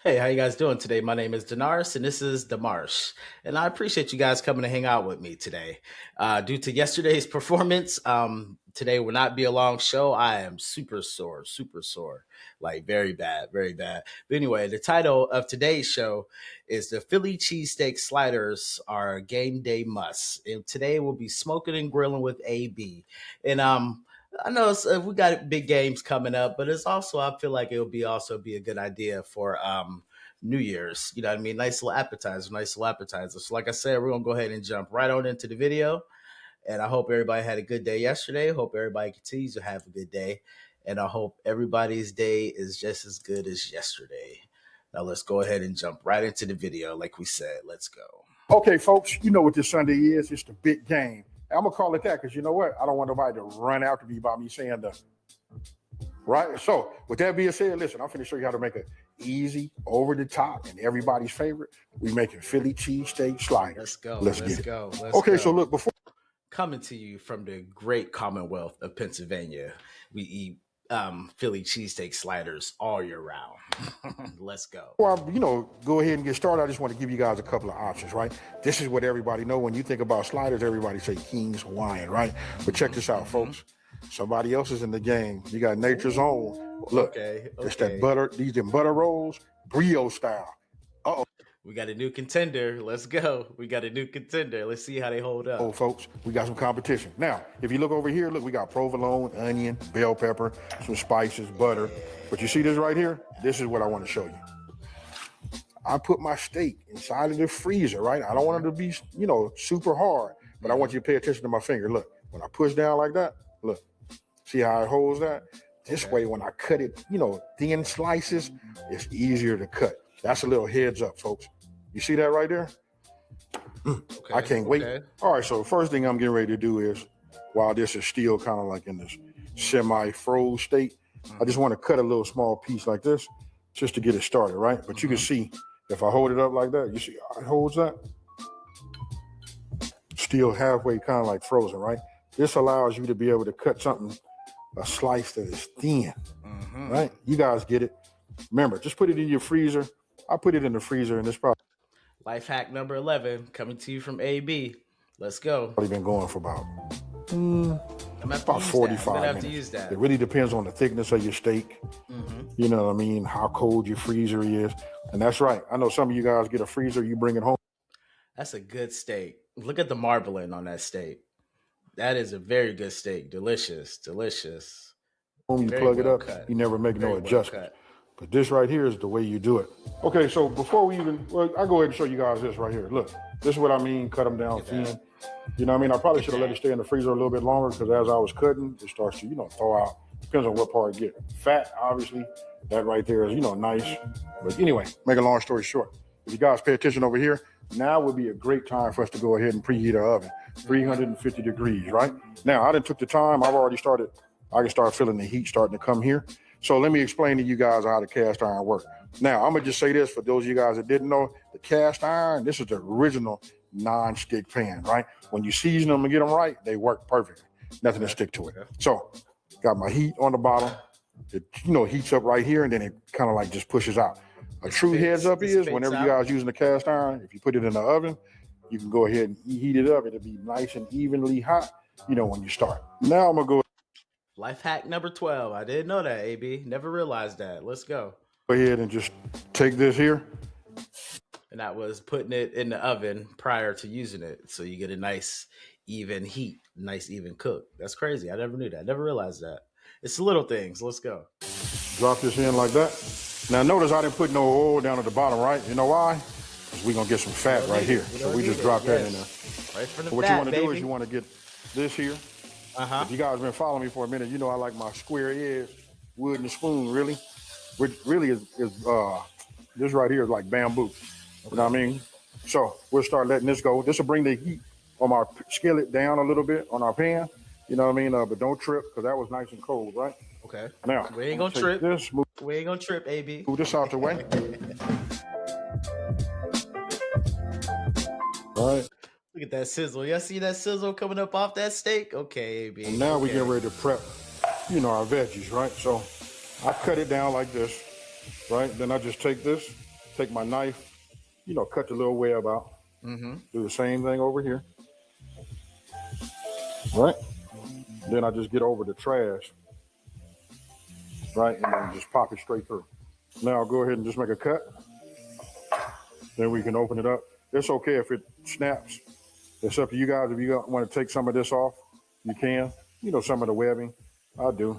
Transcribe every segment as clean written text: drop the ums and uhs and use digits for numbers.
Hey, how you guys doing today? My name is Denars, and this is Demarsh, and I appreciate you guys coming to hang out with me today. Due to yesterday's performance, today will not be a long show. I am super sore, like very bad, very bad. But anyway, the title of today's show is the Philly cheesesteak sliders are a game day must. And today we'll be smoking and grilling with AB, and I know we got big games coming up, but it's also I feel like it'll be also be a good idea for New Year's. You know what I mean? Nice little appetizer, nice little appetizer. So like I said, we're gonna go ahead and jump right on into the video. And I hope everybody had a good day yesterday. Hope everybody continues to have a good day. And I hope everybody's day is just as good as yesterday. Now let's go ahead and jump right into the video. Like we said, let's go. Okay, folks, you know what this Sunday is. It's the big game. I'm going to call it that because you know what? I don't want nobody to run after me by me saying the right. So with that being said, listen, I'm going to show you how to make an easy, over the top, and everybody's favorite. We making Philly cheesesteak sliders. Let's go. Let's Let's get go. it. Let's Okay, go. so look, before Coming to you from the great Commonwealth of Pennsylvania, we eat Philly cheesesteak sliders all year round. Let's go. I, go ahead and get started, I just want to give you guys a couple of options, right? This is what everybody know. When you think about sliders, everybody say King's Hawaiian, right? But check this out, folks. Somebody else is in the game. You got Nature's Own. Look, it's that butter, these them butter rolls, brioche style. Uh-oh. We got a new contender. Let's go. We got a new contender. Let's see how they hold up. Oh, folks, we got some competition. Now, if you look over here, look, we got provolone, onion, bell pepper, some spices, butter. But you see this right here? This is what I want to show you. I put my steak inside of the freezer, right? I don't want it to be, super hard, but I want you to pay attention to my finger. Look, when I push down like that, look, see how it holds that? This way, when I cut it, thin slices, it's easier to cut. That's a little heads up, folks. You see that right there? Okay, I can't wait. All right, so the first thing I'm getting ready to do is, while this is still kind of like in this semi-froze state, I just want to cut a little small piece like this just to get it started, right? But you can see, if I hold it up like that, you see how it holds that? Still halfway kind of like frozen, right? This allows you to be able to cut something, a slice that is thin, right? You guys get it. Remember, just put it in your freezer. I put it in the freezer, and it's probably life hack number 11 coming to you from AB. Let's go. Probably been going for about 45 minutes. It really depends on the thickness of your steak. You know what I mean? How cold your freezer is. And that's right. I know some of you guys get a freezer, you bring it home. That's a good steak. Look at the marbling on that steak. That is a very good steak. Delicious, delicious. When you plug it up, you never make no adjustment. But this right here is the way you do it. Okay, so before we even, I'll go ahead and show you guys this right here. Look, this is what I mean, cut them down thin. You know what I mean? I probably should have let it stay in the freezer a little bit longer because as I was cutting, it starts to, thaw out. Depends on what part you get. Fat, obviously, that right there is, nice. But anyway, make a long story short, if you guys pay attention over here, now would be a great time for us to go ahead and preheat our oven. 350 degrees, right? Now, I done took the time. I've already started. I can start feeling the heat starting to come here. So let me explain to you guys how the cast iron works. Now, I'm going to just say this for those of you guys that didn't know, the cast iron, this is the original non-stick pan, right? When you season them and get them right, they work perfectly. Nothing to stick to it. So got my heat on the bottom. It, heats up right here, and then it kind of like just pushes out. A true heads up is whenever you guys using the cast iron, if you put it in the oven, you can go ahead and heat it up. It'll be nice and evenly hot, when you start. Now I'm going to go. Life hack number 12. I didn't know that, AB. Never realized that. Let's go. Go ahead and just take this here. And that was putting it in the oven prior to using it. So you get a nice, even heat, nice, even cook. That's crazy. I never knew that. Never realized that. It's the little things. Let's go. Drop this in like that. Now, notice I didn't put no oil down at the bottom, right? You know why? Because we're going to get some fat right here. So we just drop that in there. Right from the what you want to do is you want to get this here. If you guys have been following me for a minute, you know I like my square edge wooden spoon, really. Which really is this right here is like bamboo. Okay. You know what I mean? So we'll start letting this go. This will bring the heat on our skillet down a little bit on our pan. You know what I mean? But don't trip because that was nice and cold, right? Okay. Now, we ain't going to trip. We ain't going to trip, AB. Move this out the way. All right. Look at that sizzle. Y'all see that sizzle coming up off that steak? Okay, AB. And now we're getting ready to prep, our veggies, right? So I cut it down like this, right? Then I just take this take my knife, cut the little web out. Mm-hmm. Do the same thing over here. Right? Then I just get over the trash. Right? And then just pop it straight through. Now I'll go ahead and just make a cut. Then we can open it up. It's okay if it snaps. It's up to you guys. If you want to take some of this off, you can. Some of the webbing. I do.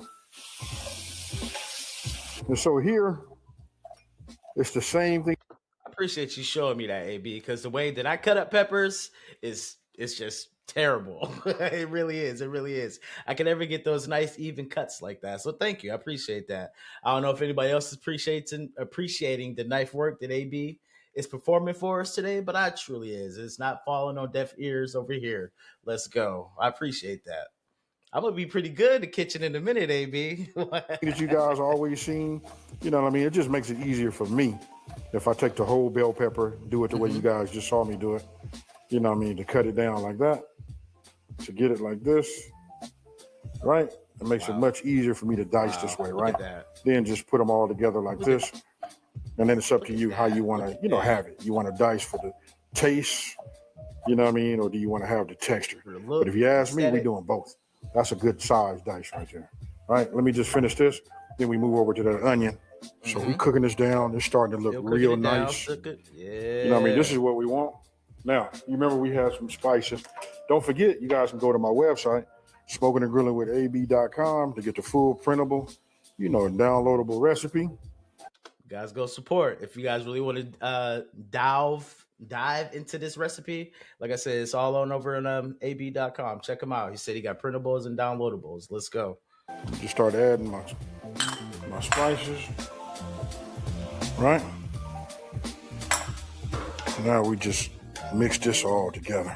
And so here, it's the same thing. I appreciate you showing me that, AB, because the way that I cut up peppers it's just terrible. It really is. It really is. I can never get those nice even cuts like that. So thank you. I appreciate that. I don't know if anybody else is appreciating the knife work that AB is performing for us today, but I truly is. It's not falling on deaf ears over here. Let's go. I appreciate that. I'm gonna be pretty good in the kitchen in a minute, AB. That you guys always seen, it just makes it easier for me if I take the whole bell pepper, do it the way you guys just saw me do it. To cut it down like that, to get it like this, right? It makes it much easier for me to dice this way, right? Then just put them all together like this, and then it's up to you how you want to, have it. You want to dice for the taste, or do you want to have the texture? But if you ask me, we're doing both. That's a good size dice right there. All right, let me just finish this. Then we move over to that onion. So we're cooking this down. It's starting to look real nice. Yeah. This is what we want. Now, you remember we had some spices. Don't forget, you guys can go to my website, smokingandgrillingwithab.com, to get the full printable, downloadable recipe. You guys go support. If you guys really want to dive into this recipe, like I said, it's all on over on ab.com. Check him out. He said he got printables and downloadables. Let's go. Just start adding my spices. Right? Now we just mix this all together.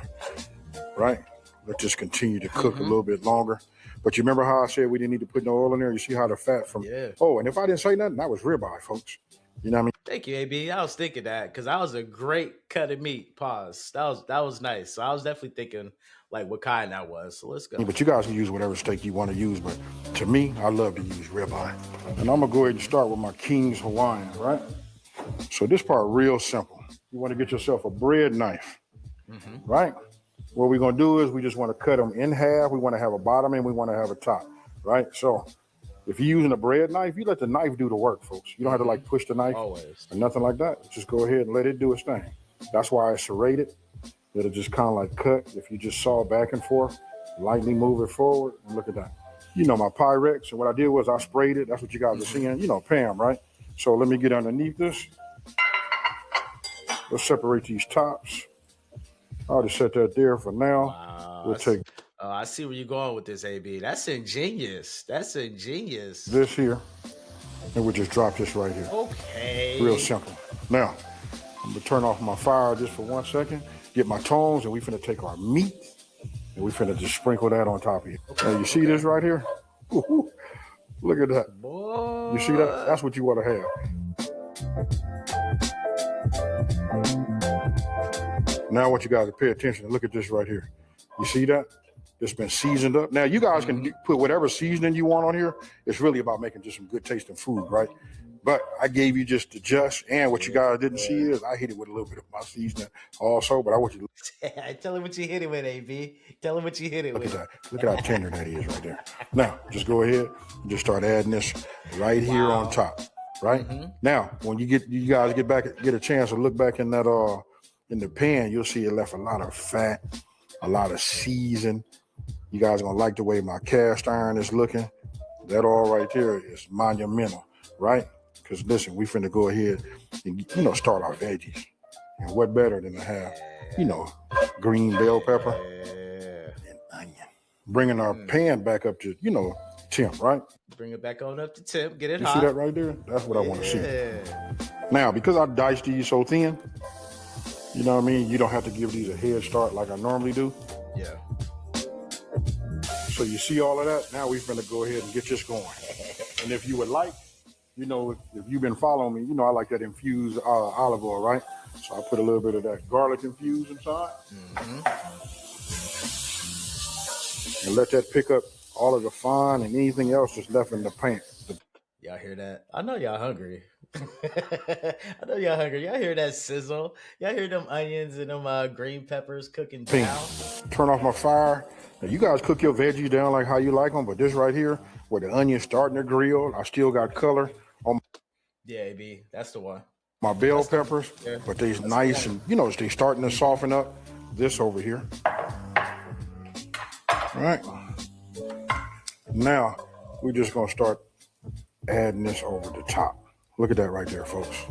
Right? Let this continue to cook a little bit longer. But you remember how I said we didn't need to put no oil in there? You see how the fat from... Yeah. Oh, and if I didn't say nothing, that was ribeye, folks. You know what I mean? Thank you, AB. I was thinking that because that was a great cut of meat. Pause. That was nice. So I was definitely thinking like what kind that was. So let's go. But you guys can use whatever steak you want to use. But to me, I love to use ribeye. And I'm going to go ahead and start with my King's Hawaiian, right? So this part real simple. You want to get yourself a bread knife, right? What we're going to do is we just want to cut them in half. We want to have a bottom and we want to have a top, right? So if you're using a bread knife, you let the knife do the work, folks. You don't have to like push the knife or nothing like that. Just go ahead and let it do its thing. That's why it's serrated. It'll just kind of like cut. If you just saw back and forth, lightly move it forward, and look at that. My Pyrex, and what I did was I sprayed it. That's what you guys are seeing. Pam, right? So let me get underneath this. Let's separate these tops. I'll just set that there for now. Wow. We'll take... I see where you're going with this, AB. That's ingenious. That's ingenious. This here, and we'll just drop this right here. Okay. Real simple. Now, I'm going to turn off my fire just for 1 second, get my tongs, and we finna take our meat, and we finna just sprinkle that on top of it. Okay. Now, you see this right here? Ooh, look at that. Boy. You see that? That's what you want to have. Now I want you guys to pay attention and look at this right here. You see that? It's been seasoned up. Now you guys can put whatever seasoning you want on here. It's really about making just some good tasting food, right? But I gave you just the and what you guys didn't see is I hit it with a little bit of my seasoning also, but I want you to... Tell him what you hit it with, AB. Tell him what you hit it with. Look at how tender that is right there. Now, just go ahead and just start adding this right here on top, right? Now, when you guys get a chance to look back in that in the pan, you'll see it left a lot of fat, a lot of season. You guys are gonna like the way my cast iron is looking. That all right there is monumental, right? Because listen, we finna go ahead and start our veggies. And what better than to have, green bell pepper and onion. Bringing our pan back up to, temp, right? Bring it back on up to temp, get it hot. You see that right there? That's what I want to see. Now, because I diced these so thin, you know what I mean? You don't have to give these a head start like I normally do. Yeah. So you see all of that? Now we're going to go ahead and get this going. And if you would like, if you've been following me, I like that infused olive oil, right? So I put a little bit of that garlic infused inside. And let that pick up all of the fine and anything else that's left in the pan. Y'all hear that? I know y'all hungry. I know y'all hungry. Y'all hear that sizzle? Y'all hear them onions and them green peppers cooking Ping. down? Turn off my fire. Now, you guys cook your veggies down like how you like them, but this right here, where the onion's starting to grill, I still got color on Yeah, AB, that's the one. my bell That's the one. peppers, Yeah. but they's That's nice the and, they starting to soften up. This over here. All right. Now, we're just going to start adding this over the top. Look at that right there, folks.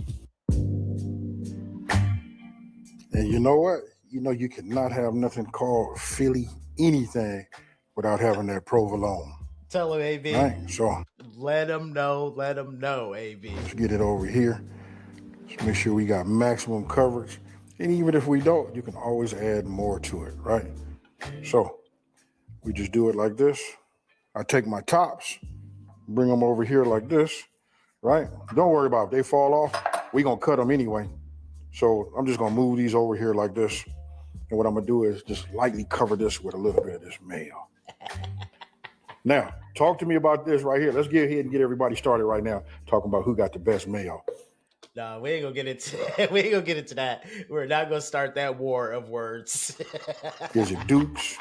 And you know what? You cannot have nothing called Philly anything without having that provolone. Tell him, AB. All right, so let them know, AB. Let's get it over here. Let's make sure we got maximum coverage. And even if we don't, you can always add more to it, right? So we just do it like this. I take my tops, bring them over here like this, right? Don't worry about it. If they fall off, we're going to cut them anyway. So I'm just going to move these over here like this. And what I'm going to do is just lightly cover this with a little bit of this mayo. Now, talk to me about this right here. Let's get ahead and get everybody started right now, talking about who got the best mayo. No, we ain't gonna get into that. We're not gonna start that war of words. Is it Duke's?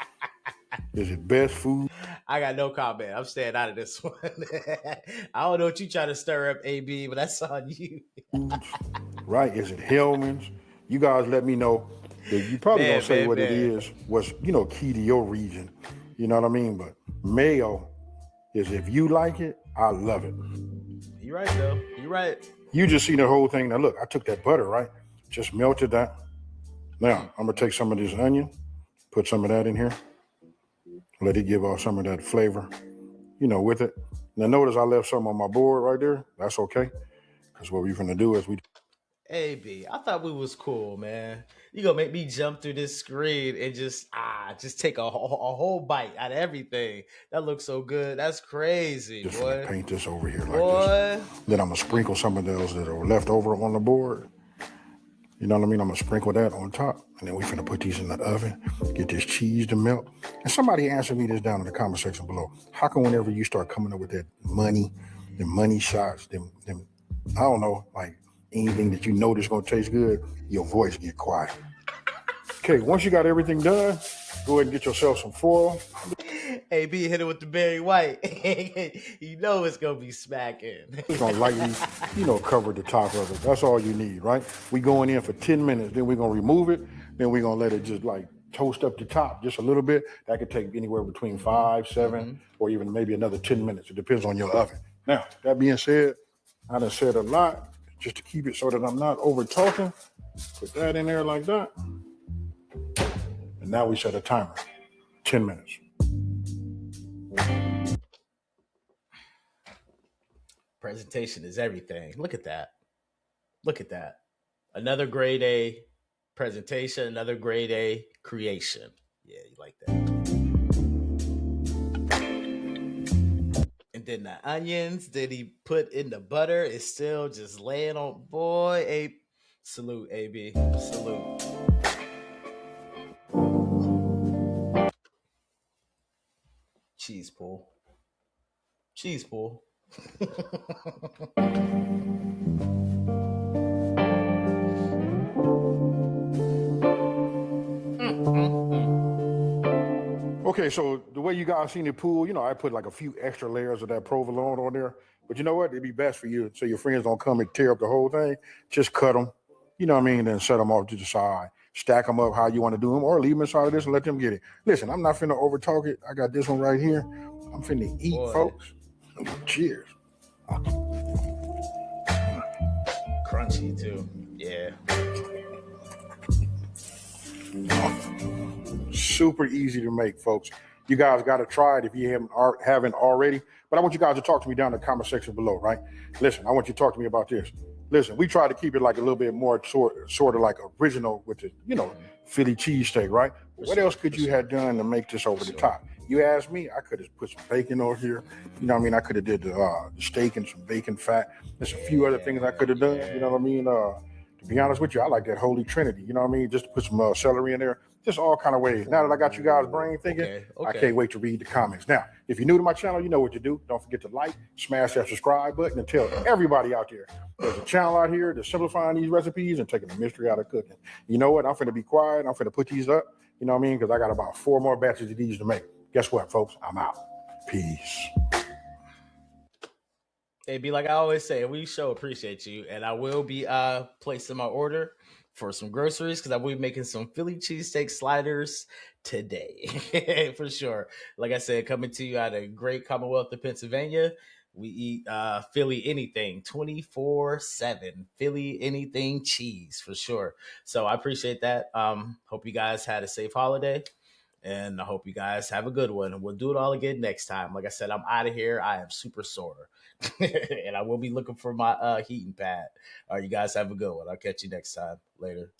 Is it best food? I got no comment. I'm staying out of this one. I don't know what you trying to stir up, AB, but that's on you. Right? Is it Hellman's? You guys let me know. You probably don't say what it is, what's, key to your region. You know what I mean? But mayo is, if you like it, I love it. You're right, though. You're right. You just see the whole thing. Now, look, I took that butter, right? Just melted that. Now, I'm going to take some of this onion, put some of that in here. Let it give off some of that flavor, with it. Now, notice I left some on my board right there. That's okay. Because what we're going to do is AB, I thought we was cool, man. You gonna make me jump through this screen and just take a whole bite out of everything. That looks so good. That's crazy, just boy. Paint this over here like this. Then I'm gonna sprinkle some of those that are left over on the board. You know what I mean? I'm gonna sprinkle that on top, and then we're gonna put these in the oven. Get this cheese to melt. And somebody answer me this down in the comment section below. How come whenever you start coming up with that money shots, them I don't know, like anything that you know that's gonna taste good, your voice get quiet. Okay, once you got everything done, go ahead and get yourself some foil. AB, hit it with the Barry White. You know it's gonna be smacking. It's gonna lightly, cover the top of it. That's all you need, right? We going in for 10 minutes, then we're gonna remove it, then we're gonna let it just like toast up the top just a little bit. That could take anywhere between 5, 7, or even maybe another 10 minutes. It depends on your oven. Now, that being said, I done said a lot just to keep it so that I'm not over talking. Put that in there like that. And now we set a timer, 10 minutes. Presentation is everything. Look at that. Look at that. Another grade A presentation, another grade A creation. Yeah, you like that. And then the onions that he put in the butter is still just laying on. Boy, salute, AB. Salute. Cheese pool. Cheese pool. Okay, so the way you guys seen the pool, I put like a few extra layers of that provolone on there. But you know what? It'd be best for you so your friends don't come and tear up the whole thing. Just cut them, then set them off to the side. Stack them up how you want to do them, or leave them inside of this and let them get it. Listen, I'm not finna over talk it. I got this one right here. I'm finna eat, folks. Cheers. Crunchy too. Yeah. Super easy to make, folks. You guys got to try it if you haven't already. But I want you guys to talk to me down in the comment section below, right? Listen, I want you to talk to me about this. Listen, we try to keep it like a little bit more sort of like original with the, Philly cheesesteak, right? What else could you have done to make this over the top? You asked me, I could have put some bacon over here. I could have did the steak and some bacon fat. There's a few other things I could have done. To be honest with you, I like that Holy Trinity. Just to put some celery in there, just all kind of ways. Now that I got you guys' brain thinking, Okay. I can't wait to read the comments. Now, if you're new to my channel, you know what to do. Don't forget to like, smash that subscribe button, and tell everybody out there there's a channel out here that's simplifying these recipes and taking the mystery out of cooking. You know what? I'm finna be quiet. I'm finna put these up. You know what I mean? Because I got about 4 more batches of these to make. Guess what, folks? I'm out. Peace. Hey, be like I always say, we sure appreciate you, and I will be placing my order for some groceries because I will be making some Philly cheesesteak sliders today for sure. Like I said, coming to you out of great Commonwealth of Pennsylvania, we eat Philly anything 24/7. Philly anything cheese for sure. So I appreciate that. Hope you guys had a safe holiday. And I hope you guys have a good one. And we'll do it all again next time. Like I said, I'm out of here. I am super sore. And I will be looking for my heating pad. All right, you guys have a good one. I'll catch you next time. Later.